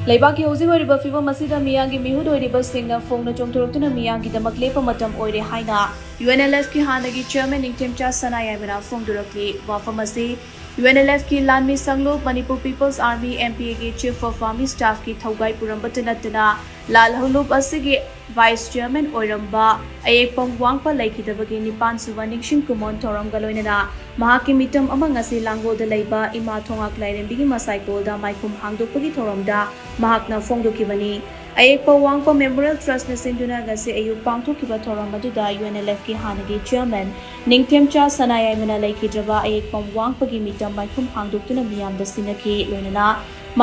LEIBAK HOUJIK Oiriba PHIVAM ASIDA MIYAMGI Meehut Oiriba Shing Phongna Chongthoraktuna Meeyam Damak Leppa Matam Oire HAINA UNLF ki HANNAGI Chairman NINGTHEMCHA SANAYAIMA PHONGDORAKLI Wafam asi UNLF ki Lanmi Sanglok Manipur People's Army MPA ki Chief of Army Staff ki Thaugai Purambata Natana Lal Hulup asigi Vice Chairman Oiramba Ayekpam Wangpa Laikidabagi Nipan Suba Ningshin Kumon Thoram Galoinana Mahaki mitam amang ngasi langgo da laiba ima thongak lairembigi masaikol da maikum hangdokpagi thoramda mahakna phongdokibani ayekpa wangpa memorial trust na sinduna ngasi ayuk pangthokiba thoram aduda UNLF ki HANNAGI chairman NINGTHEMCHA SANAYAIMA laikidraba ayekpa wangpagi mitam maikum hangdoktuna Meeyam da sinaki loinana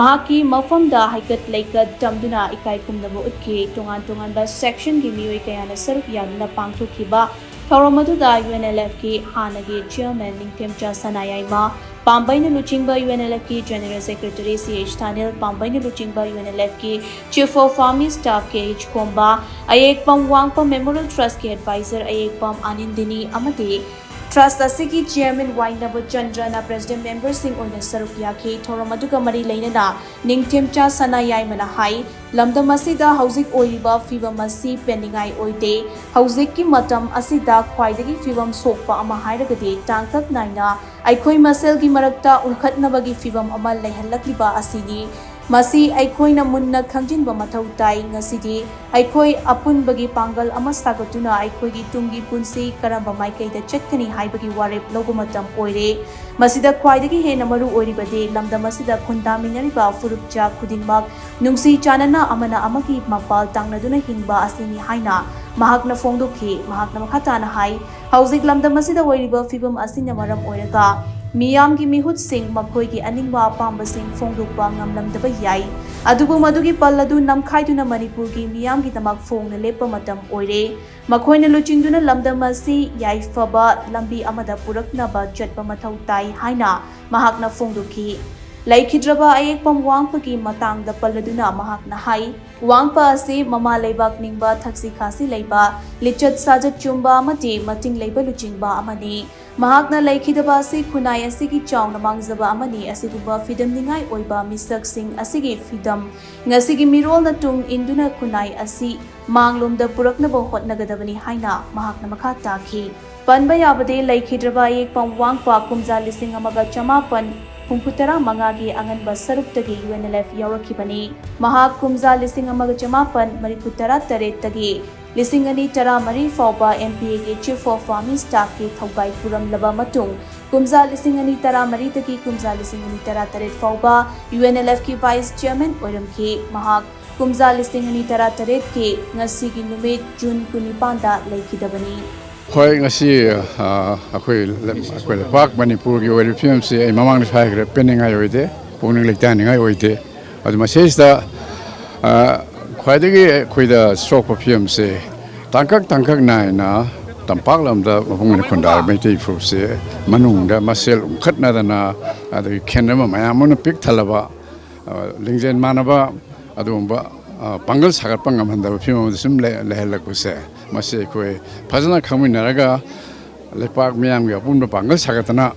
mahaki mafamda haikat laikat tamduna ikai kumnabo utki tongan ba section gi mioi kayana saruk yagna pangthokiba Thoromaduda UNLF ki HANNAGI chairman NINGTHEMCHA SANAYAIMA Pambaina Luchingba UNLF ki General Secretary CH Thanil Pambaina Luchingba UNLF ki Chief of Army Staff KH Komba Ayekpam Wangpa Memorial Trust ki Advisor Ayekpam Anindini Amati Trust asigi Chairman Wainabu Chandra na President Member Singh oina saruk yaki Thoromaduga mari leinana NINGTHEMCHA SANAYAIMA na hai lamdam asida HOUJIK Oiriba PHIVAM asi peningai oide HOUJIK ki matam asida khwaidagi PHIVAM sokpa ama hairagadi tangkak naina aikhoi masel gi marakta unkhatnabagi PHIVAM ama leihallakliba asini Masi aikhoina munna khangjinba mathau tai ngasidi aikhoi apunbagi pangal ama sagatuna aikhoi gi tungi punsi karamba maikai da chetkani haibagi warep logo matam oire masida khwaidagi hena maru oiribade lamdam asida khundaminariba furupcha khudingmak nungsi chanana amana amagi mapal tangnaduna hingba asini haina mahakna phongdokhi mahakna makhatana hai HOUJIK lamdam asida oiriba PHIVAM asina maram oiraga Meeyam ki Meehut Shing makhoi ki aningwa apamba sing phongdokpa ngamlamdaba yai adubu madugi palladu namkhaiduna Manipur ki Meeyam ki Damak Phongna Leppa Matam Oire makhoina luchingduna lamdam asi yaifaba lambi amada puraknaba chatpa mathau tai haina mahakna phongdokhi Laikhidraba ayekpam wangpa ki matangda palladuna mahakna hai wangpa asi mama LEIBAK ningba thaksi khasi leiba lichat sajat chumba amati mating leiba luchingba amani mahakna laikhidaba asi khunai asigi chauna mangjaba amani asiguba fidam ningai oiba misak sing asigi fidam ngasigi mirol na tung induna khunai asi manglomda puraknaba hotnagadabani haina mahakna makha takhi panba yabade laikhidraba ayekpam wangpa kumja lising amaga chamapan Pungputara mangagi anganba saruptagi UNLF yaurakibani mahak kumza lising amaga chamapan mariputara tarettagi lising ani tara mari fauba MPA ki Chief of Army Staff ki Thaugai Puramlaba matung kumza lising ani tara mari tagi kumza lising ani tara taret fauba UNLF ki Vice Chairman oiramki mahak kumza lising ani tara taret ki ngasi gi numit June 19 da laikidabani Hoi ngasi akoi LEIBAK Manipur ki oil film se ai mamang ni sai gre peningai oide pungning lektan ngai oide aduma sesta khwaidagi khoida stroke film se tangkak nai na tampak lamda mapung ni khundar meti fu se manung da masel khatna dana adu khenna mayamon pik thalaba lingjen manaba adumba pangal sagar pangam handa film sum lehelak se Masih koi pasana kami naraga LEIBAK Meeyam ga punba pangal sagatana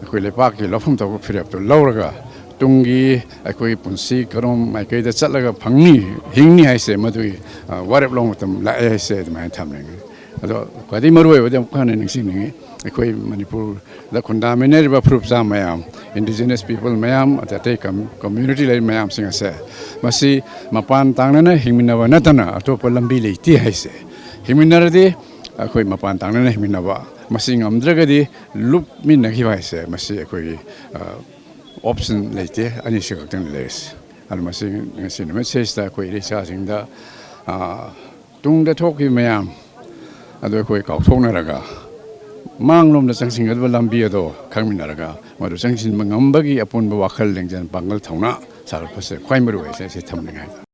koi LEIBAK ki lofum tabu phirap to lauraga tungi koi punsi karom mai kai da chatlaga phangni hingni haise madui warep long tam la haise mai thamneng ado kwadi maroi wadam khane ningsing ningi koi Manipur da khunda meneri ba phurup sa mayam indigenous people mayam atate community lai mayam singa se masi mapan tangnana hingminawa natana atopa lambi leiti haise Himinaradi akoi mapan tangnana himinaba masing amdragadi loop min nakhi baise masi akoi option leite ani sikaktan les al masing ngasin message ta akoi recha singda tungda thoki mayam ado akoi kauthognaraga manglom da changsing adwa lambi ado khangminaraga madu changsin mangambagi apunba wakhal lengjan bangal thauna sar phase khwai maru se thamningai